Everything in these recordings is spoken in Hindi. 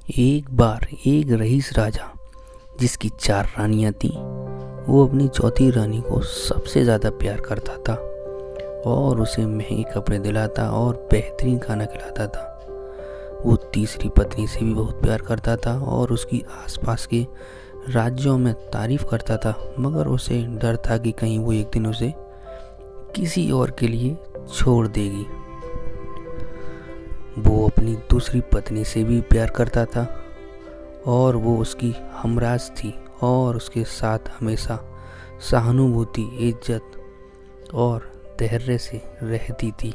एक बार एक रईस राजा जिसकी 4 रानियां थीं, वो अपनी चौथी रानी को सबसे ज़्यादा प्यार करता था और उसे महंगे कपड़े दिलाता और बेहतरीन खाना खिलाता था। वो तीसरी पत्नी से भी बहुत प्यार करता था और उसकी आसपास के राज्यों में तारीफ करता था, मगर उसे डर था कि कहीं वो एक दिन उसे किसी और के लिए छोड़ देगी। वो अपनी दूसरी पत्नी से भी प्यार करता था और वो उसकी हमराज थी और उसके साथ हमेशा सहानुभूति, इज्जत और धैर्य से रहती थी।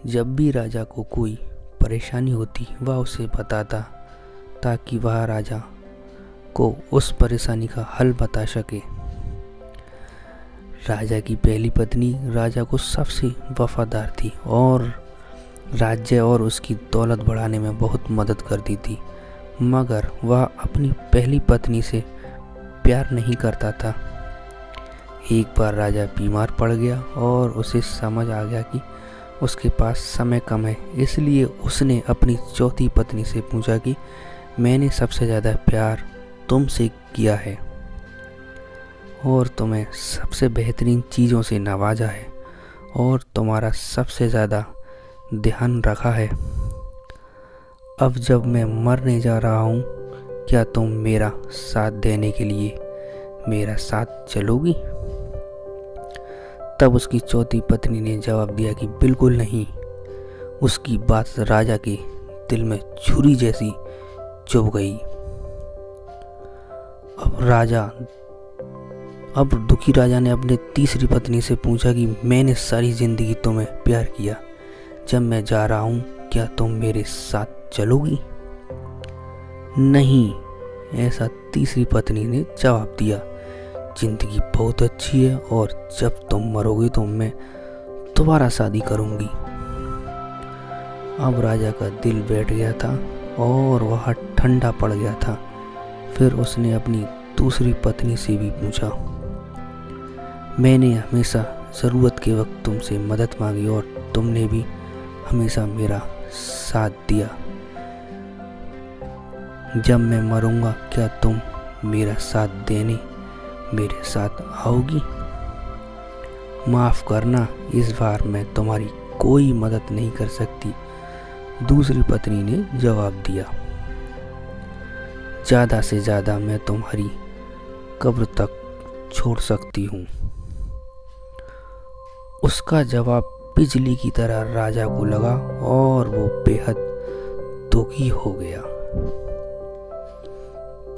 जब भी राजा को कोई परेशानी होती वह उसे बताता ताकि वह राजा को उस परेशानी का हल बता सके। राजा की पहली पत्नी राजा को सबसे वफादार थी और राज्य और उसकी दौलत बढ़ाने में बहुत मदद करती थी, मगर वह अपनी पहली पत्नी से प्यार नहीं करता था। एक बार राजा बीमार पड़ गया और उसे समझ आ गया कि उसके पास समय कम है, इसलिए उसने अपनी चौथी पत्नी से पूछा कि मैंने सबसे ज़्यादा प्यार तुमसे किया है और तुम्हें सबसे बेहतरीन चीज़ों से नवाजा है और तुम्हारा सबसे ज़्यादा ध्यान रखा है। अब जब मैं मरने जा रहा हूँ, क्या तुम मेरा साथ देने के लिए मेरा साथ चलोगी? तब उसकी चौथी पत्नी ने जवाब दिया कि बिल्कुल नहीं। उसकी बात राजा के दिल में छुरी जैसी चुभ गई। अब दुखी राजा ने अपने तीसरी पत्नी से पूछा कि मैंने सारी जिंदगी तुम्हें प्यार किया, जब मैं जा रहा हूँ क्या तुम मेरे साथ चलोगी? नहीं, ऐसा तीसरी पत्नी ने जवाब दिया। जिंदगी बहुत अच्छी है और जब तुम मरोगे तो मैं दोबारा शादी करूँगी। अब राजा का दिल बैठ गया था और वह ठंडा पड़ गया था। फिर उसने अपनी दूसरी पत्नी से भी पूछा, मैंने हमेशा ज़रूरत के वक्त तुमसे मदद मांगी और तुमने भी हमेशा मेरा साथ दिया। जब मैं मरूंगा क्या तुम मेरा साथ देने मेरे साथ आओगी? माफ़ करना, इस बार मैं तुम्हारी कोई मदद नहीं कर सकती, दूसरी पत्नी ने जवाब दिया। ज़्यादा से ज़्यादा मैं तुम्हारी कब्र तक छोड़ सकती हूँ। उसका जवाब बिजली की तरह राजा को लगा और वो बेहद दुखी हो गया।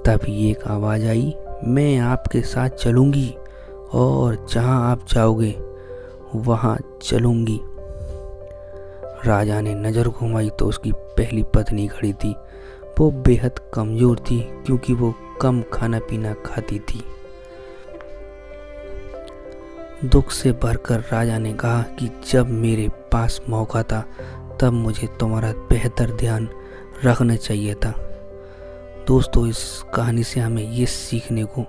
तभी एक आवाज़ आई, मैं आपके साथ चलूँगी और जहाँ आप जाओगे वहाँ चलूँगी। राजा ने नज़र घुमाई तो उसकी पहली पत्नी खड़ी थी। वो बेहद कमज़ोर थी क्योंकि वो कम खाना पीना खाती थी। दुख से भरकर राजा ने कहा कि जब मेरे पास मौका था तब मुझे तुम्हारा बेहतर ध्यान रखना चाहिए था। दोस्तों, इस कहानी से हमें ये सीखने को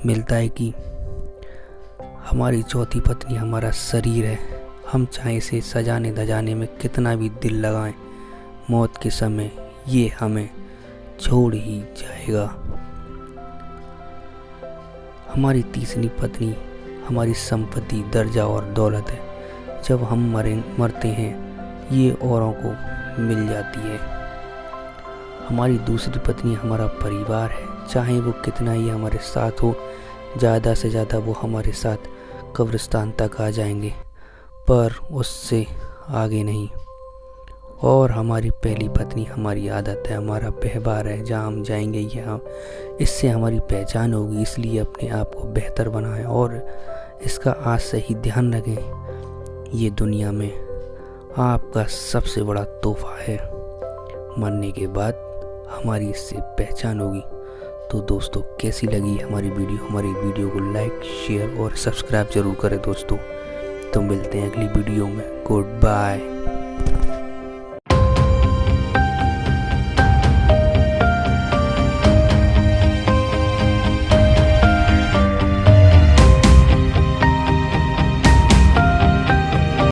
मिलता है कि हमारी चौथी पत्नी हमारा शरीर है। हम चाहे इसे सजाने धजाने में कितना भी दिल लगाएं, मौत के समय ये हमें छोड़ ही जाएगा। हमारी तीसरी पत्नी हमारी संपत्ति, दर्जा और दौलत है। जब हम मरते हैं ये औरों को मिल जाती है। हमारी दूसरी पत्नी हमारा परिवार है, चाहे वो कितना ही हमारे साथ हो, ज़्यादा से ज़्यादा वो हमारे साथ कब्रिस्तान तक आ जाएंगे, पर उससे आगे नहीं। और हमारी पहली पत्नी हमारी आदत है, हमारा व्यवहार है, जहाँ हम जाएंगे यहाँ इससे हमारी पहचान होगी। इसलिए अपने आप को बेहतर बनाएं और इसका आज से ही ध्यान रखें। ये दुनिया में आपका सबसे बड़ा तोहफा है। मरने के बाद हमारी इससे पहचान होगी। तो दोस्तों, कैसी लगी हमारी वीडियो को लाइक, शेयर और सब्सक्राइब जरूर करें दोस्तों। तो मिलते हैं अगली वीडियो में। Good bye.